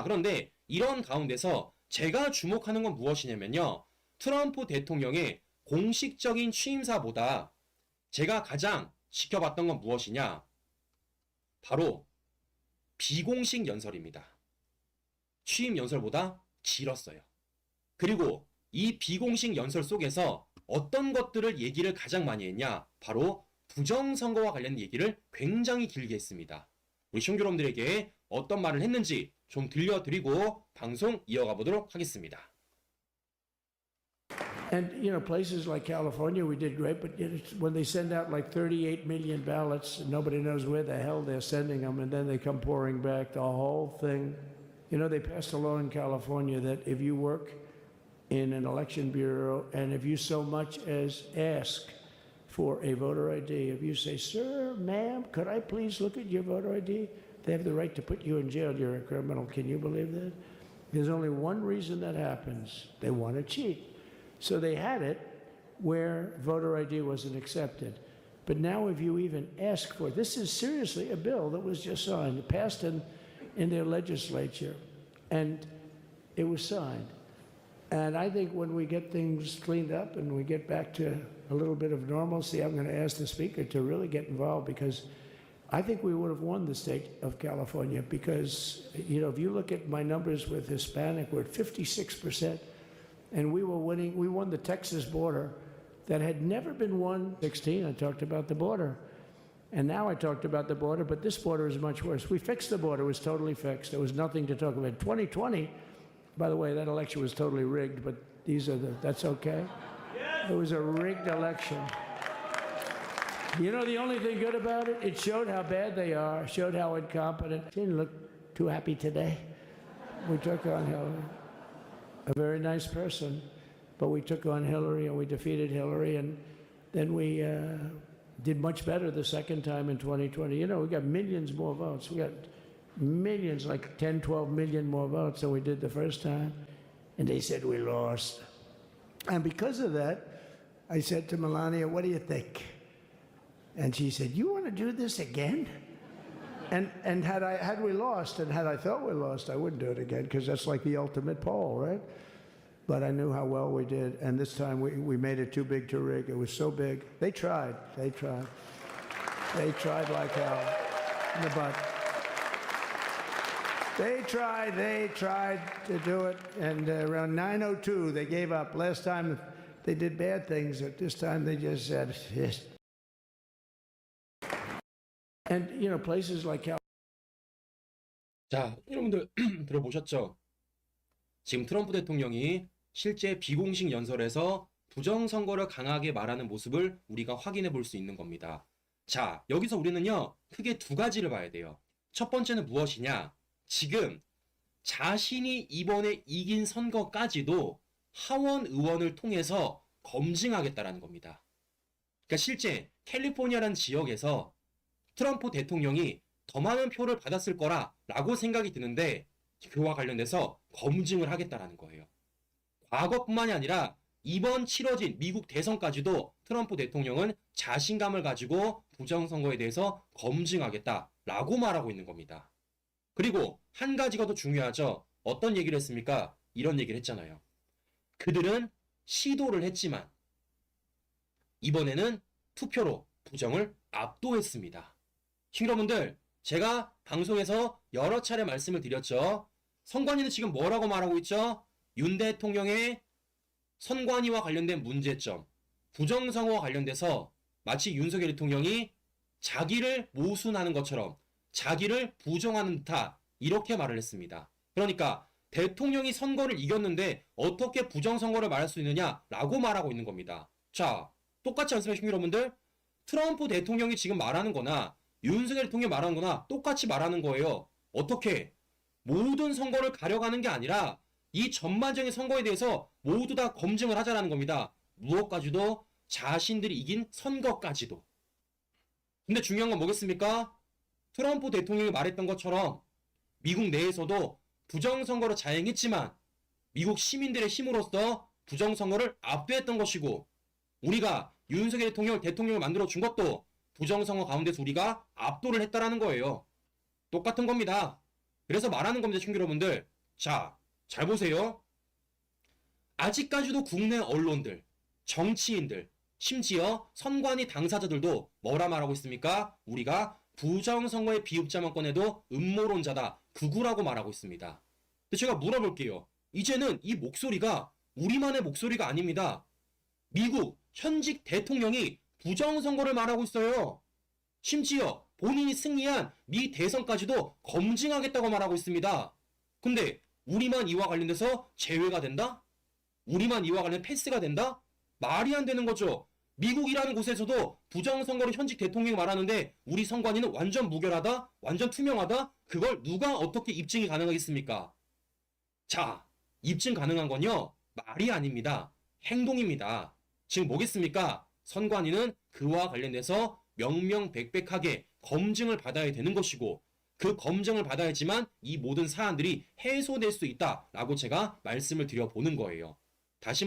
그런데 이런 가운데서 제가 주목하는 건 무엇이냐면요. 트럼프 대통령의 공식적인 취임사보다 제가 가장 지켜봤던 건 무엇이냐? 바로 비공식 연설입니다. 취임 연설보다 길었어요. 그리고 이 비공식 연설 속에서 어떤 것들을 얘기를 가장 많이 했냐? 바로 부정선거와 관련된 얘기를 굉장히 길게 했습니다. 우리 시청자 여러분들에게 어떤 말을 했는지 좀 들려드리고 방송 이어가 보도록 하겠습니다. And, you know, places like California, we did great, but when they send out like 38 million ballots, nobody knows where the hell they're sending them, and then they come pouring back, the whole thing. You know, they passed a law in California that if you work in an election bureau and if you so much as ask for a voter ID, if you say, sir, ma'am, could I please look at your voter ID? They have the right to put you in jail. You're a criminal. Can you believe that? There's only one reason that happens. They want to cheat. So they had it where voter ID wasn't accepted. But now if you even ask for it, this is seriously a bill that was just signed, passed in their legislature, and it was signed. And I think when we get things cleaned up and we get back to a little bit of normalcy, I'm going to ask the Speaker to really get involved, because I think we would have won the state of California, because, you know, if you look at my numbers with Hispanic, we're at 56%. And we were winning. We won the Texas border that had never been won. 16, I talked about the border. And now I talked about the border, but this border is much worse. We fixed the border. It was totally fixed. There was nothing to talk about. 2020, by the way, that election was totally rigged, but that's okay. It was a rigged election. You know the only thing good about it? It showed how bad they are, showed how incompetent. Didn't look too happy today. We took on Hillary. A very nice person, but we took on Hillary and we defeated Hillary, and then we did much better the second time in 2020. You know, we got millions more votes. We got millions, like 10, 12 million more votes than we did the first time, and they said we lost. And because of that, I said to Melania, what do you think? And she said, you want to do this again? And had we lost, and had I thought we lost, I wouldn't do it again, because that's like the ultimate poll, right? But I knew how well we did, and this time we made it too big to rig. It was so big. They tried like hell in the butt. They tried to do it, and around 9:02 they gave up. Last time they did bad things, but this time they just said, yes. And, you know, places like California. 자, 여러분들 들어보셨죠? 지금 트럼프 대통령이 실제 비공식 연설에서 부정선거를 강하게 말하는 모습을 우리가 확인해 볼 수 있는 겁니다. 자, 여기서 우리는요, 크게 두 가지를 봐야 돼요. 첫 번째는 무엇이냐? 지금 자신이 이번에 이긴 선거까지도 하원 의원을 통해서 검증하겠다라는 겁니다. 그러니까 실제 캘리포니아라는 지역에서 트럼프 대통령이 더 많은 표를 받았을 거라고 생각이 드는데 그와 관련돼서 검증을 하겠다라는 거예요. 과거뿐만이 아니라 이번 치러진 미국 대선까지도 트럼프 대통령은 자신감을 가지고 부정선거에 대해서 검증하겠다라고 말하고 있는 겁니다. 그리고 한 가지가 더 중요하죠. 어떤 얘기를 했습니까? 이런 얘기를 했잖아요. 그들은 시도를 했지만 이번에는 투표로 부정을 압도했습니다. 여러분들, 제가 방송에서 여러 차례 말씀을 드렸죠. 선관위는 지금 뭐라고 말하고 있죠? 윤 대통령의 선관위와 관련된 문제점, 부정선거와 관련돼서 마치 윤석열 대통령이 자기를 모순하는 것처럼 자기를 부정하는 듯한 이렇게 말을 했습니다. 그러니까 대통령이 선거를 이겼는데 어떻게 부정선거를 말할 수 있느냐라고 말하고 있는 겁니다. 자, 똑같지 않습니까, 여러분들? 트럼프 대통령이 지금 말하는 거나 윤석열 대통령이 말하는 거나 똑같이 말하는 거예요. 어떻게? 모든 선거를 가려가는 게 아니라 이 전반적인 선거에 대해서 모두 다 검증을 하자라는 겁니다. 무엇까지도? 자신들이 이긴 선거까지도. 근데 중요한 건 뭐겠습니까? 트럼프 대통령이 말했던 것처럼 미국 내에서도 부정선거를 자행했지만 미국 시민들의 힘으로써 부정선거를 압도했던 것이고 우리가 윤석열 대통령을 만들어준 것도 부정선거 가운데서 우리가 압도를 했다라는 거예요. 똑같은 겁니다. 그래서 말하는 겁니다, 친구 여러분들. 자, 잘 보세요. 아직까지도 국내 언론들, 정치인들, 심지어 선관위 당사자들도 뭐라 말하고 있습니까? 우리가 부정선거의 비읍자만 꺼내도 음모론자다, 극우라고 말하고 있습니다. 근데 제가 물어볼게요. 이제는 이 목소리가 우리만의 목소리가 아닙니다. 미국 현직 대통령이 부정선거를 말하고 있어요. 심지어 본인이 승리한 미 대선까지도 검증하겠다고 말하고 있습니다. 근데 우리만 이와 관련돼서 제외가 된다? 우리만 이와 관련 패스가 된다? 말이 안 되는 거죠. 미국이라는 곳에서도 부정선거로 현직 대통령이 말하는데 우리 선관위는 완전 무결하다? 완전 투명하다? 그걸 누가 어떻게 입증이 가능하겠습니까? 자, 입증 가능한 건요, 말이 아닙니다. 행동입니다. 지금 뭐겠습니까? 선관위는 그와 관련돼서 명명백백하게 검증을 받아야 되는 것이고, 그 검증을 받아야지만 이 모든 사안들이 해소될 수 있다라고 제가 말씀을 드려보는 거예요. 다시